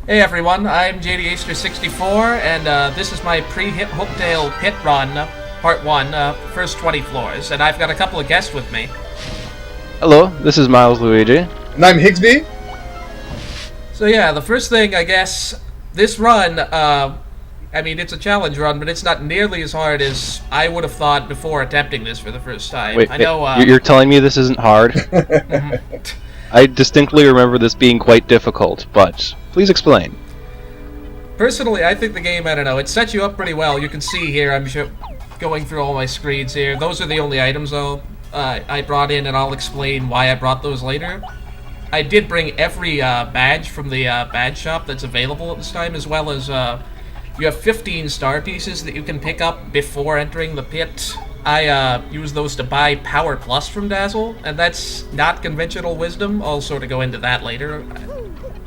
Hey everyone, I'm JDAster64, and this is my Pre-Hooktail Pit Run, Part 1, first 20 floors, and I've got a couple of guests with me. Hello, this is MilesLuigi. And I'm Higsby. So yeah, the first thing, I guess, this run, I mean, it's a challenge run, but it's not nearly as hard as I would have thought before attempting this for the first time. Wait, I know, you're telling me this isn't hard? I distinctly remember this being quite difficult, but please explain. Personally, I think the game, I don't know, it sets you up pretty well. You can see here, I'm going through all my screens here. Those are the only items, though, I brought in, and I'll explain why I brought those later. I did bring every badge from the badge shop that's available at this time, as well as you have 15 star pieces that you can pick up before entering the pit. I use those to buy Power Plus from Dazzle, and that's not conventional wisdom. I'll sort of go into that later,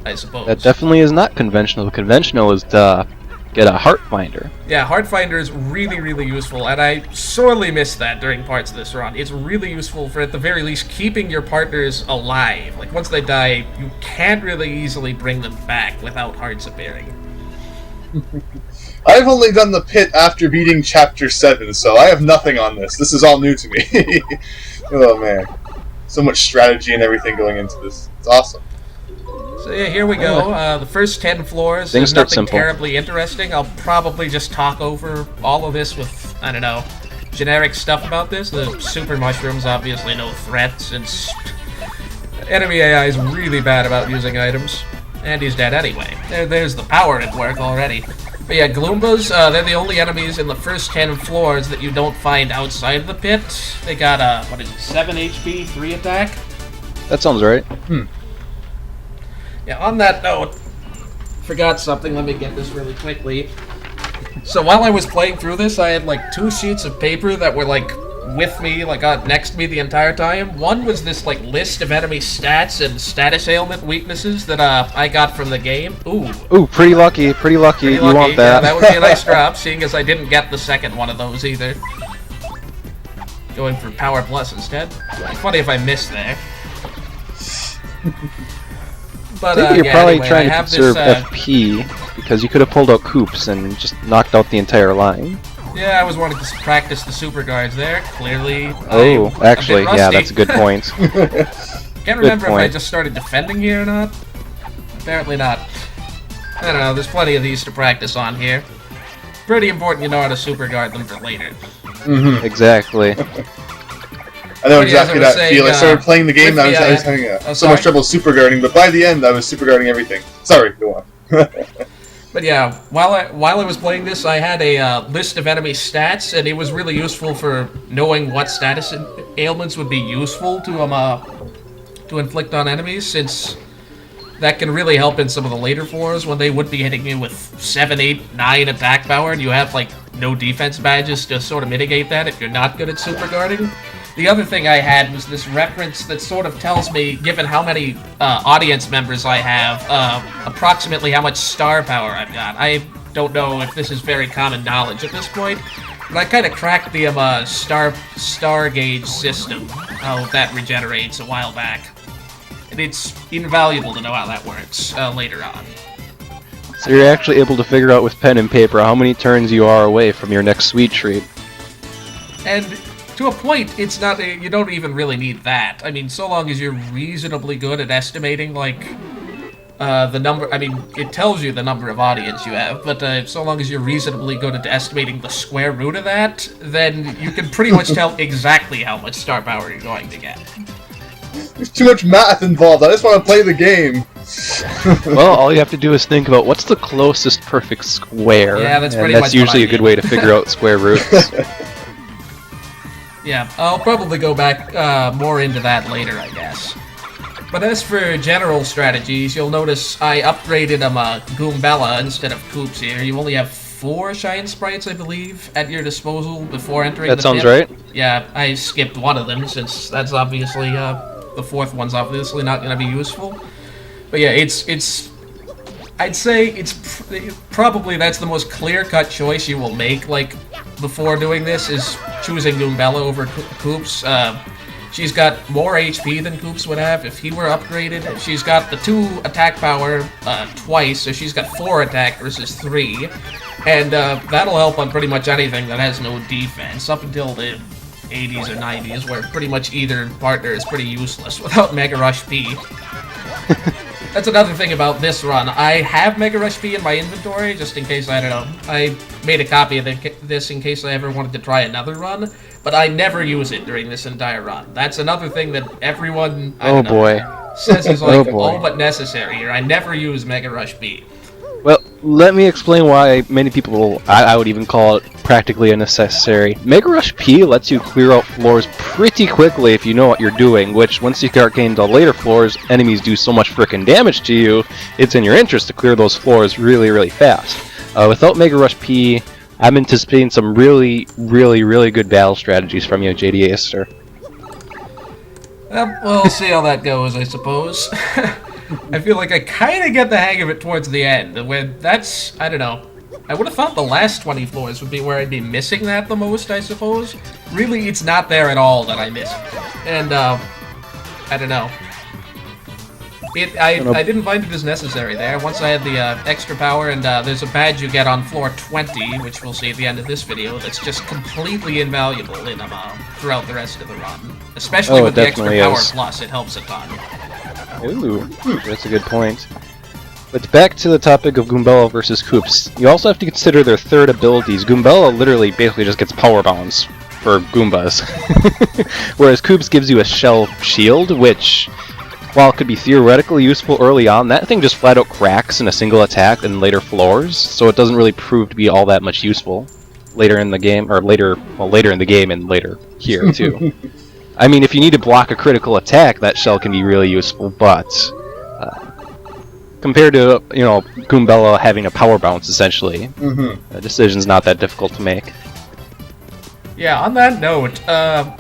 I suppose. That definitely is not conventional. Conventional is to get a heart finder. Yeah, Heart Finder is really, really useful, and I sorely missed that during parts of this run. It's really useful for, at the very least, keeping your partners alive. Like, once they die, you can't really easily bring them back without hearts appearing. I've only done the pit after beating Chapter 7, so I have nothing on this. This is all new to me. Oh man. So much strategy and everything going into this. It's awesome. So yeah, here we go. The first 10 floors, Things there's start nothing simple. terribly interesting. I'll probably just talk over all of this with, I don't know, generic stuff about this. The super mushrooms, obviously no threats, and enemy AI is really bad about using items. And he's dead anyway. There's the power at work already. But yeah, Gloombas, they're the only enemies in the first 10 floors that you don't find outside of the pit. They got, 7 HP, 3 attack? That sounds right. Yeah, on that note, forgot something, let me get this really quickly. So while I was playing through this, I had like 2 sheets of paper that were like with me, like next to me the entire time. One was this like list of enemy stats and status ailment weaknesses that I got from the game. Ooh, pretty lucky, pretty lucky. You want that. Yeah, that would be a nice drop, seeing as I didn't get the second one of those either. Going for Power Plus instead. Funny if I missed there. But, I think you're yeah, probably anyway, trying I to have conserve this, FP, because you could have pulled out Coops and just knocked out the entire line. Yeah, I was wanting to practice the super guards there. Clearly, Oh, I'm actually, a bit yeah, rusty. that's a good point. Can't remember if I point. just started defending here or not. Apparently not. I don't know, there's plenty of these to practice on here. Pretty important you know how to super guard them for later. Exactly. I know But yeah, as exactly I was that feel. I saying, started playing the game, with and the, I was having so sorry? much trouble super guarding, but by the end, I was super guarding everything. Sorry, go on. But yeah, while I was playing this, I had a list of enemy stats, and it was really useful for knowing what status ailments would be useful to inflict on enemies, since that can really help in some of the later floors when they would be hitting you with 7, 8, 9 attack power, and you have like no defense badges to sort of mitigate that if you're not good at super guarding. The other thing I had was this reference that sort of tells me, given how many audience members I have, approximately how much star power I've got. I don't know if this is very common knowledge at this point, but I kind of cracked the star gauge system, how that regenerates a while back. And it's invaluable to know how that works later on. So you're actually able to figure out with pen and paper how many turns you are away from your next sweet treat. And to a point, it's not. You don't even really need that. I mean, so long as you're reasonably good at estimating, like, the number. I mean, it tells you the number of audience you have, but so long as you're reasonably good at estimating the square root of that, then you can pretty much tell exactly how much star power you're going to get. There's too much math involved. I just want to play the game. Well, all you have to do is think about what's the closest perfect square. Yeah, that's and pretty that's much usually what I a good mean. way to figure out square roots. Yeah, I'll probably go back more into that later, I guess. But as for general strategies, you'll notice I upgraded Goombella instead of Koops here. You only have 4 Shine Sprites, I believe, at your disposal before entering the That sounds pit. right. Yeah, I skipped one of them since that's obviously, the 4th one's obviously not going to be useful. But yeah, I'd say it's probably that's the most clear-cut choice you will make, like, before doing this, is choosing Goombella over Koops. She's got more HP than Koops would have if he were upgraded. She's got the 2 attack power twice, so she's got 4 attack versus 3. And that'll help on pretty much anything that has no defense, up until the 80s or 90s, where pretty much either partner is pretty useless without Mega Rush P. That's another thing about this run. I have Mega Rush P in my inventory, just in case, I don't know. I made a copy of this in case I ever wanted to try another run, but I never use it during this entire run. That's another thing that everyone, I don't know, says is like all but necessary here. I never use Mega Rush P. Well, let me explain why many people, I would even call it practically unnecessary. Mega Rush P lets you clear out floors pretty quickly if you know what you're doing, which once you start getting to later floors, enemies do so much frickin' damage to you, it's in your interest to clear those floors really, really fast. Without Mega Rush P, I'm anticipating some really, really, really good battle strategies from you, JD Acer. We'll see how that goes, I suppose. I feel like I kind of get the hang of it towards the end, when that's, I don't know. I would have thought the last 20 floors would be where I'd be missing that the most, I suppose. Really, it's not there at all that I miss it. And, I don't know. I didn't find it as necessary there. Once I had the extra power, and there's a badge you get on floor 20, which we'll see at the end of this video, that's just completely invaluable in throughout the rest of the run. Especially with the extra power plus, it helps a ton. Ooh, that's a good point. But back to the topic of Goombella versus Koops, you also have to consider their third abilities. Goombella literally basically just gets power bounds for Goombas. Whereas Koops gives you a shell shield, which, while it could be theoretically useful early on, that thing just flat out cracks in a single attack in later floors, so it doesn't really prove to be all that much useful later in the game, or later in the game and later here too. I mean, if you need to block a critical attack, that shell can be really useful, but compared to, you know, Goombella having a power bounce, essentially, the decision's not that difficult to make. Yeah, on that note, I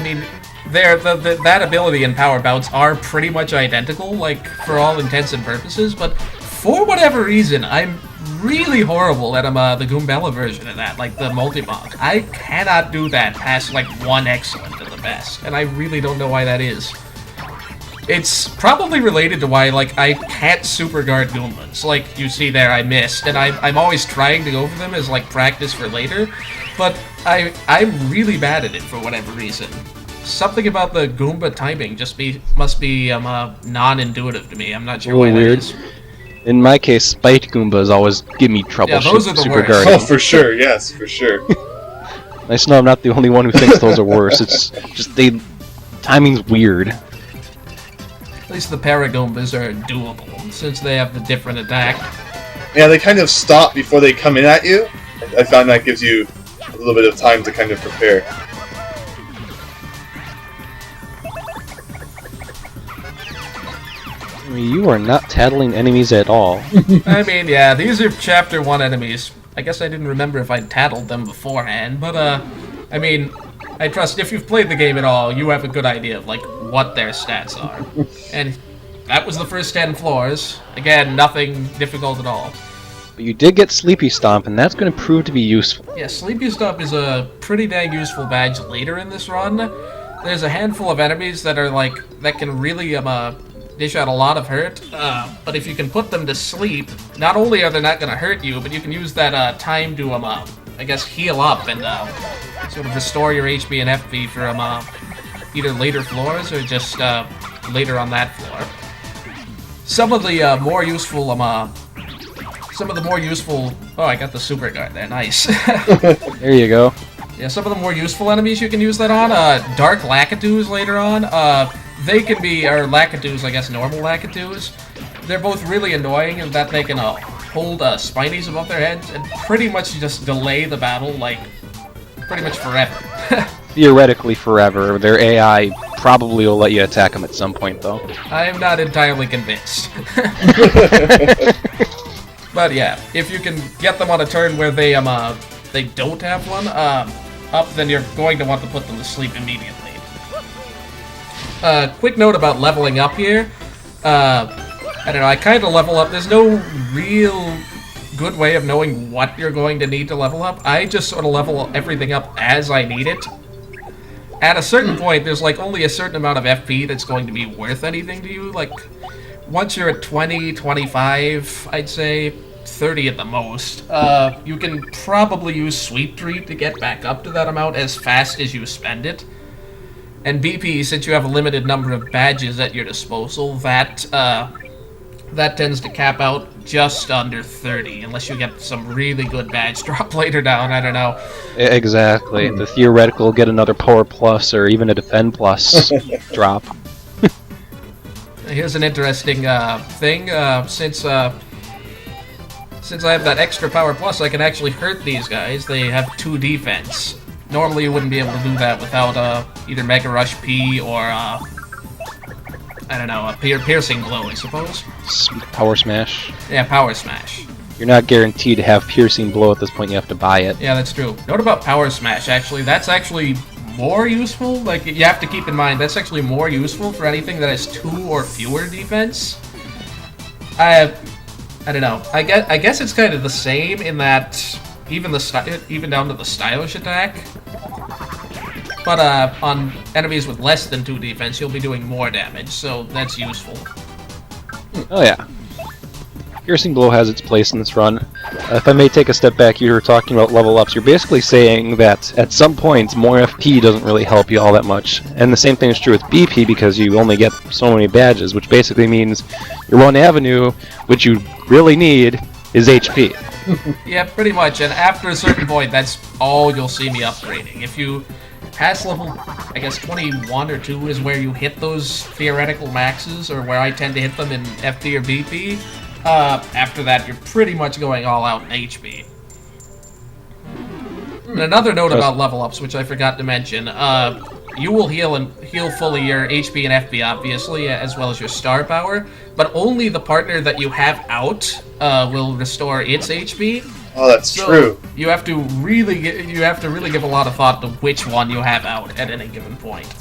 mean, that ability and power bounce are pretty much identical, like, for all intents and purposes, but for whatever reason, I'm really horrible at the Goombella version of that, like the multi-bonk. I cannot do that past, like, 1 excellent at the best, and I really don't know why that is. It's probably related to why, like, I can't super guard Goombas. Like, you see there, I missed, and I'm always trying to go for them as, like, practice for later, but I'm really bad at it for whatever reason. Something about the Goomba timing just must be non-intuitive to me. I'm not sure why that is. In my case, Spite Goombas always give me trouble. Yeah, those are the super worst. guarding. Oh, for sure, yes, for sure. Nice to know I'm not the only one who thinks those are worse. It's just timing's weird. At least the Paragoombas are doable, since they have the different attack. Yeah, they kind of stop before they come in at you. I found that gives you a little bit of time to kind of prepare. I mean, you are not tattling enemies at all. I mean, yeah, these are Chapter 1 enemies. I guess I didn't remember if I'd tattled them beforehand, but, I mean, I trust if you've played the game at all, you have a good idea of, like, what their stats are. And that was the first 10 floors. Again, nothing difficult at all. But you did get Sleepy Stomp, and that's going to prove to be useful. Yeah, Sleepy Stomp is a pretty dang useful badge later in this run. There's a handful of enemies that are, like, that can really, dish out a lot of hurt, but if you can put them to sleep, not only are they not going to hurt you, but you can use that time to, I guess, heal up and sort of restore your HP and FP for either later floors or just later on that floor. Some of the more useful, oh, I got the super guard there, nice. There you go. Yeah, some of the more useful enemies you can use that on, Dark Lakitus later on, they can be, or Lakitus, I guess, normal Lakitus. They're both really annoying in that they can hold spinies above their heads and pretty much just delay the battle, like, pretty much forever. Theoretically forever. Their AI probably will let you attack them at some point, though. I am not entirely convinced. But yeah, if you can get them on a turn where they don't have one up, then you're going to want to put them to sleep immediately. Quick note about leveling up here. I don't know, I kind of level up. There's no real good way of knowing what you're going to need to level up. I just sort of level everything up as I need it. at a certain point, there's like only a certain amount of FP that's going to be worth anything to you. Like, once you're at 20, 25, I'd say 30 at the most, you can probably use Sweet Treat to get back up to that amount as fast as you spend it. And BP, since you have a limited number of badges at your disposal, that tends to cap out just under 30, unless you get some really good badge drop later down, I don't know. Exactly. The theoretical get another Power Plus or even a Defend Plus drop. Here's an interesting thing. Since I have that extra Power Plus, I can actually hurt these guys. They have 2 defense. Normally you wouldn't be able to do that without either Mega Rush P or, I don't know, a Piercing Blow, I suppose. Power Smash. Yeah, Power Smash. You're not guaranteed to have Piercing Blow at this point, you have to buy it. Yeah, that's true. Note about Power Smash, actually, that's actually more useful. Like, you have to keep in mind, that's actually more useful for anything that has 2 or fewer defense. I don't know. I guess it's kind of the same in that even down to the stylish attack. But on enemies with less than 2 defense, you'll be doing more damage, so that's useful. Oh yeah. Piercing Blow has its place in this run. If I may take a step back, you were talking about level ups. You're basically saying that at some points, more FP doesn't really help you all that much. And the same thing is true with BP because you only get so many badges, which basically means your one avenue, which you really need, is HP. Yeah, pretty much. And after a certain point, that's all you'll see me upgrading. If you pass level, I guess 21 or 2 is where you hit those theoretical maxes, or where I tend to hit them in FD or BP. After that, you're pretty much going all out in HP. And another note about level ups, which I forgot to mention, you will heal fully your HP and FP, obviously, as well as your star power, but only the partner that you have out will restore its HP. Oh, that's true. You have to really give a lot of thought to which one you have out at any given point.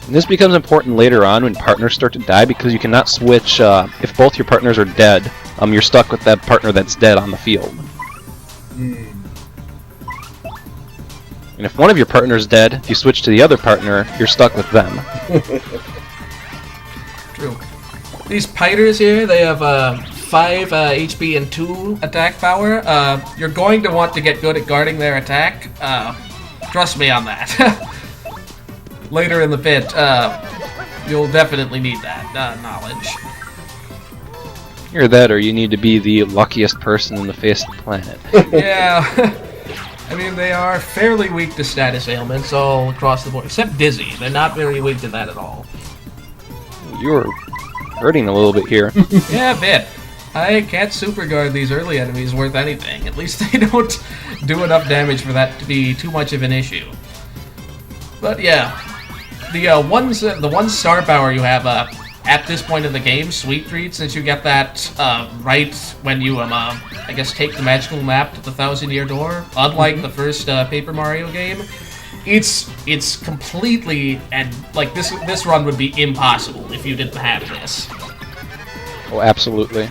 And this becomes important later on when partners start to die because you cannot switch. If both your partners are dead, you're stuck with that partner that's dead on the field. And if one of your partner's dead, if you switch to the other partner, you're stuck with them. True. These Piters here, they have 5 HP and 2 attack power. You're going to want to get good at guarding their attack. Trust me on that. Later in the pit, you'll definitely need that knowledge. Either that, or you need to be the luckiest person in the face of the planet. Yeah. I mean, they are fairly weak to status ailments all across the board, except Dizzy. They're not very weak to that at all. You're hurting a little bit here. Yeah, a bit. I can't super guard these early enemies worth anything. At least they don't do enough damage for that to be too much of an issue. But yeah, the one star power you have at this point in the game, Sweet Treat, since you get that right when you I guess take the magical map to the 1,000-year door. Unlike the first Paper Mario game, it's completely, and like this run would be impossible if you didn't have this. Oh, absolutely.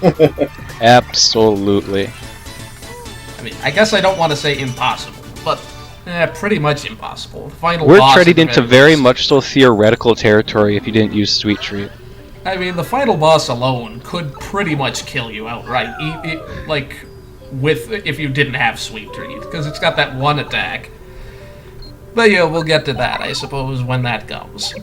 Absolutely. I mean, I guess I don't want to say impossible, but pretty much impossible. We're treading into very much so theoretical territory if you didn't use Sweet Treat. I mean, the final boss alone could pretty much kill you outright, if you didn't have Sweet Treat, because it's got that one attack. But yeah, we'll get to that, I suppose, when that comes.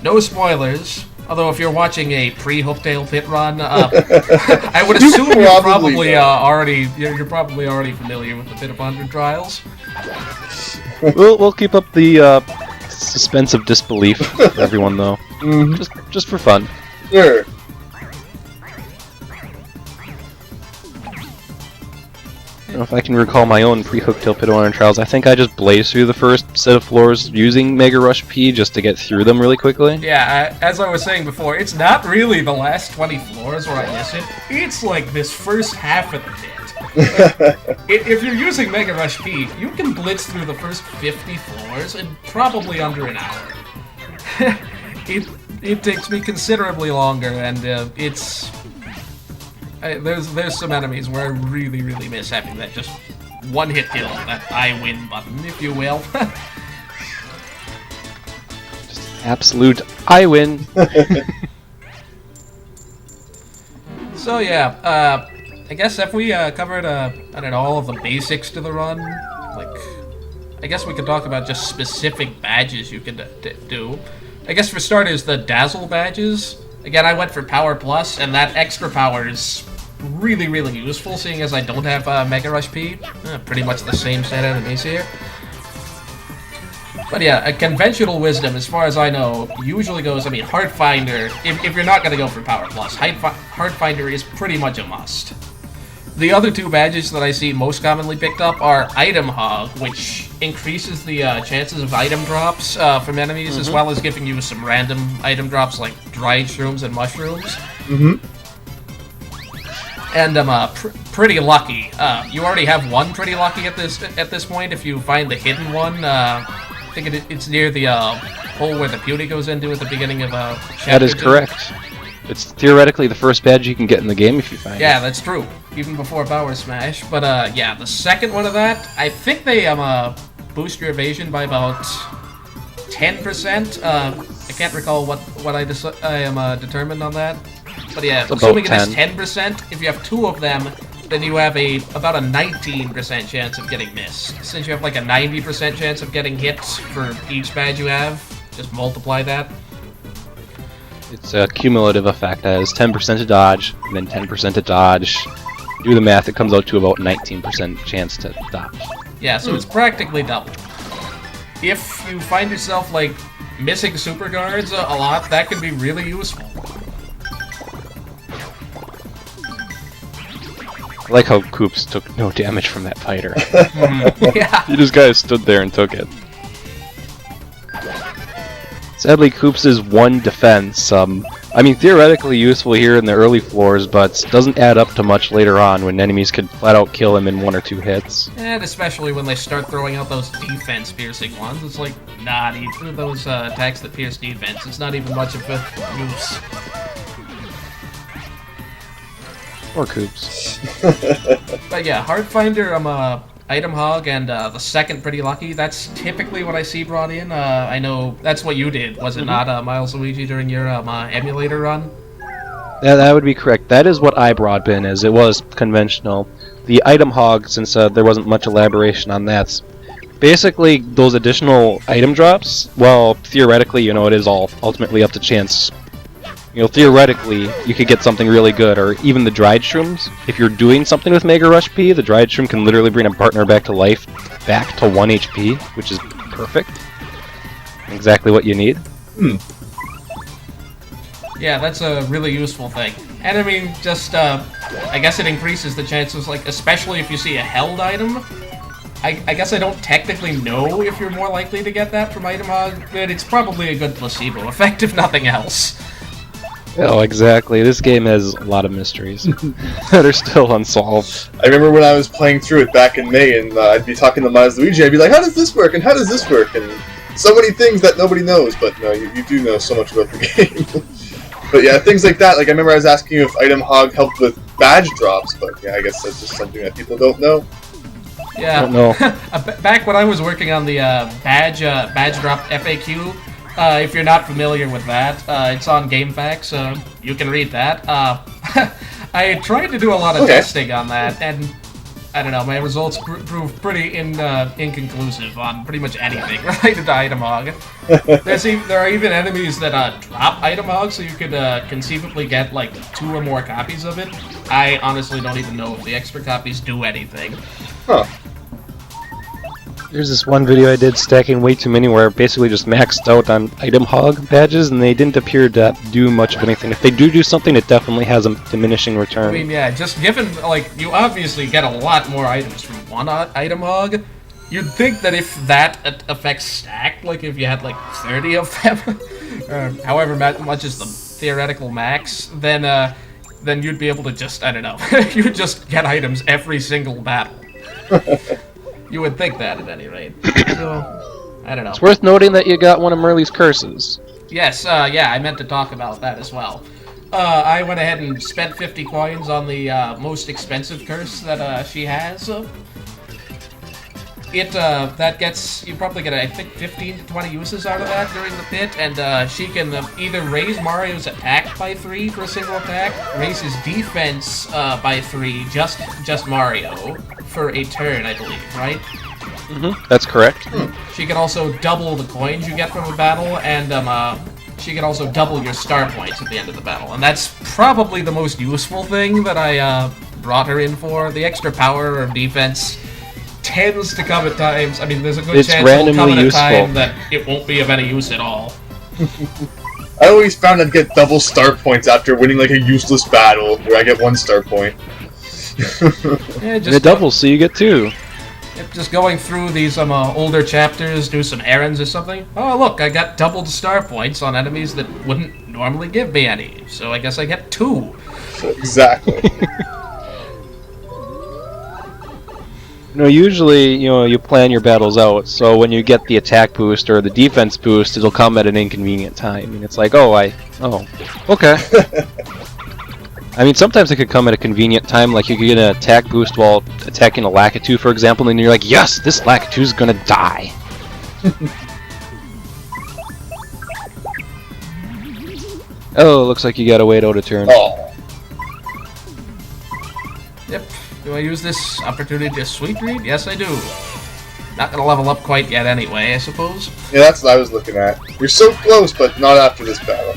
No spoilers. Although if you're watching a pre-Hooktail Pit Run, I would assume you're probably already familiar with the Pit of 100 Trials. We'll keep up the suspense of disbelief for everyone, though. Just for fun. Sure. I don't know if I can recall my own pre-Hooktail Pit Run trials. I think I just blazed through the first set of floors using Mega Rush P just to get through them really quickly. Yeah, as I was saying before, it's not really the last 20 floors where I miss it. It's like this first half of the pit. If you're using Mega Rush P, you can blitz through the first 50 floors in probably under an hour. It takes me considerably longer, and there's some enemies where I really, really miss having that just one-hit kill, that I win button, if you will. Absolute I win. So yeah, I guess if we covered I don't know, all of the basics to the run, like I guess we could talk about just specific badges you could do. I guess for starters, the Dazzle badges. Again, I went for Power Plus, and that extra power is really, really useful, seeing as I don't have Mega Rush P. Pretty much the same set enemies here. But yeah, a conventional wisdom, as far as I know, usually goes, I mean, Heart Finder, if you're not going to go for Power Plus, Heart Finder is pretty much a must. The other two badges that I see most commonly picked up are Item Hog, which increases the chances of item drops from enemies, as well as giving you some random item drops like dried shrooms and mushrooms. And Pretty Lucky. You already have one Pretty Lucky at this point. If you find the hidden one, I think it's near the hole where the beauty goes into at the beginning of chapter That is 2. correct. It's theoretically the first badge you can get in the game if you find it. Yeah, that's true. Even before Power Smash. But yeah, the second one of that, I think they boost your evasion by about 10%. I can't recall what I am determined on that. But yeah, assuming it is 10%, if you have two of them, then you have about a 19% chance of getting missed. Since you have like a 90% chance of getting hit for each badge you have, just multiply that. It's a cumulative effect as 10% to dodge, and then 10% to dodge. Do the math, it comes out to about 19% chance to dodge. Yeah, so it's practically double. If you find yourself, like, missing super guards a lot, that can be really useful. I like how Koops took no damage from that fighter. Yeah. He just kind of stood there and took it. Sadly, Koops' one defense, I mean, theoretically useful here in the early floors, but doesn't add up to much later on when enemies could flat out kill him in 1 or 2 hits. And especially when they start throwing out those defense-piercing ones, it's like, not even those attacks that pierce defense. It's not even much of a use. Or Koops. But yeah, Heart Finder, Item Hog, and the second Pretty Lucky, that's typically what I see brought in. I know that's what you did, was it not, MilesLuigi, during your emulator run? Yeah, that would be correct. That is what I brought in, as it was conventional. The Item Hog, since there wasn't much elaboration on that, basically those additional item drops, well, theoretically, you know, it is all ultimately up to chance. You know, theoretically, you could get something really good, or even the dried shrooms. If you're doing something with Mega Rush P, the dried shroom can literally bring a partner back to life, back to 1 HP, which is perfect. Exactly what you need. Yeah, that's a really useful thing. And I mean, just, I guess it increases the chances, like, especially if you see a held item. I guess I don't technically know if you're more likely to get that from Item Hog, but it's probably a good placebo effect, if nothing else. Oh, exactly. This game has a lot of mysteries that are still unsolved. I remember when I was playing through it back in May, and I'd be talking to MilesLuigi, I'd be like, how does this work, and how does this work, and so many things that nobody knows, but no, you do know so much about the game. But yeah, things like that, like I remember I was asking you if Item Hog helped with badge drops, but yeah, I guess that's just something that people don't know. Yeah. I don't know. Back when I was working on the badge drop FAQ, if you're not familiar with that, it's on GameFAQs, so you can read that. I tried to do a lot of testing on that, and I don't know, my results proved pretty inconclusive on pretty much anything related to Item Hog. There are even enemies that drop Item Hog, so you could conceivably get like 2 or more copies of it. I honestly don't even know if the extra copies do anything. Huh. There's this one video I did stacking way too many where I basically just maxed out on Item Hog badges, and they didn't appear to do much of anything. If they do something, it definitely has a diminishing return. I mean, yeah, just given, like, you obviously get a lot more items from one Item Hog, you'd think that if that affects stacked, like if you had like 30 of them, or however much is the theoretical max, then you'd be able to just, I don't know, you would just get items every single battle. You would think that, at any rate. So, I don't know. It's worth noting that you got one of Merlee's curses. Yes, yeah, I meant to talk about that as well. I went ahead and spent 50 coins on the most expensive curse that she has. that gets, you probably get, I think, 15 to 20 uses out of that during the pit, and she can either raise Mario's attack by 3 for a single attack, raise his defense by 3, just Mario, for a turn, I believe, right? Mm-hmm. That's correct. She can also double the coins you get from a battle, and she can also double your star points at the end of the battle, and that's probably the most useful thing that I brought her in for. The extra power or defense tends to come at times. I mean, there's a good chance it'll come at a time that it won't be of any use at all. I always found I'd get double star points after winning like a useless battle, where I get 1 star point. Yeah, just and it doubles, so you get 2. Just going through these older chapters, do some errands or something. Oh, look, I got doubled star points on enemies that wouldn't normally give me any, so I guess I get 2. Exactly. Usually, you plan your battles out, so when you get the attack boost or the defense boost, it'll come at an inconvenient time. And it's like, okay. I mean, sometimes it could come at a convenient time, like you could get an attack boost while attacking a Lakitu, for example, and then you're like, yes, this Lakitu's gonna die. Oh, looks like you gotta wait out a turn. Oh. Yep. Do I use this opportunity to sweet read? Yes, I do. Not gonna level up quite yet anyway, I suppose. Yeah, that's what I was looking at. You're so close, but not after this battle.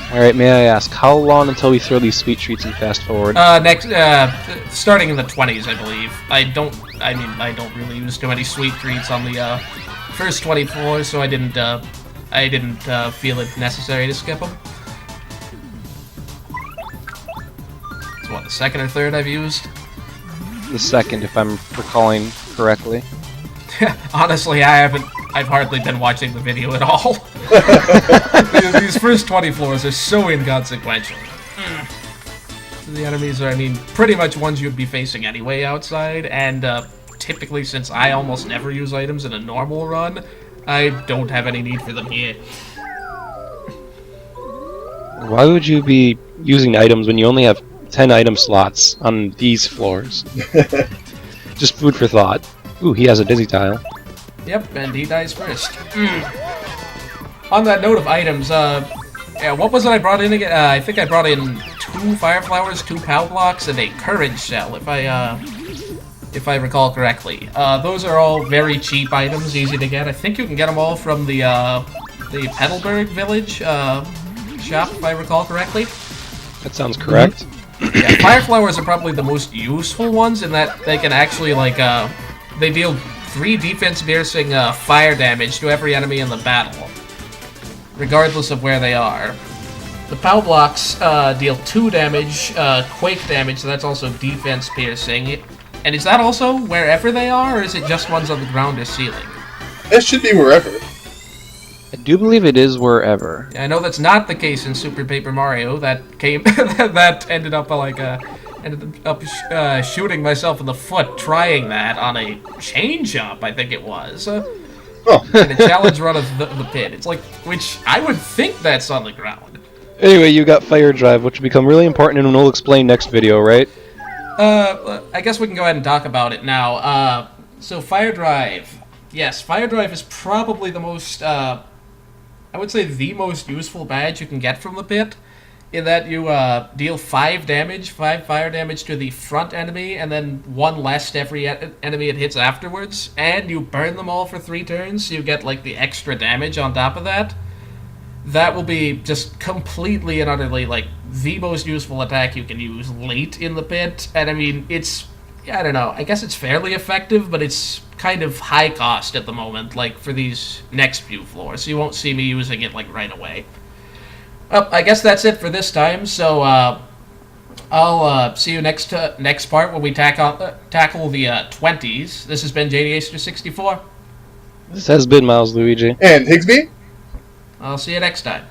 Alright, may I ask, how long until we throw these sweet treats and fast forward? Starting in the 20s, I believe. I don't really use too many sweet treats on the first 24, so I didn't feel it necessary to skip them. So what, the second or third I've used? The second, if I'm recalling correctly. Honestly, I've hardly been watching the video at all. These first 20 floors are so inconsequential. The enemies are, pretty much ones you'd be facing anyway outside, and typically, since I almost never use items in a normal run, I don't have any need for them here. Why would you be using items when you only have 10 item slots on these floors? Just food for thought. Ooh, he has a dizzy tile. Yep, and he dies first. On that note of items, yeah, what was it I brought in again? I think I brought in 2 fire flowers, 2 POW blocks, and a courage shell, if I recall correctly. Those are all very cheap items, easy to get. I think you can get them all from the Petalburg village shop, if I recall correctly. That sounds correct. Yeah, fire flowers are probably the most useful ones in that they can actually, they deal 3 defense-piercing fire damage to every enemy in the battle, regardless of where they are. The POW blocks deal 2 damage, quake damage, so that's also defense-piercing. And is that also wherever they are, or is it just ones on the ground or ceiling? It should be wherever. I do believe it is wherever. Yeah, I know that's not the case in Super Paper Mario. That came, that ended up shooting myself in the foot trying that on a change-up, I think it was. In a challenge run of the pit. It's like, which I would think that's on the ground. Anyway, you got Fire Drive, which will become really important and we'll explain next video, right? I guess we can go ahead and talk about it now. So Fire Drive. Yes, Fire Drive is probably the most, I would say the most useful badge you can get from the pit, in that you deal 5 fire damage to the front enemy, and then 1 less to every enemy it hits afterwards, and you burn them all for 3 turns, so you get, the extra damage on top of that. That will be just completely and utterly, the most useful attack you can use late in the pit, and it's, I don't know, I guess it's fairly effective, but it's kind of high cost at the moment, for these next few floors, so you won't see me using it, right away. Well, I guess that's it for this time, so I'll see you next part when we tackle the 20s. This has been JDAster64. This has been MilesLuigi. And Higsby? I'll see you next time.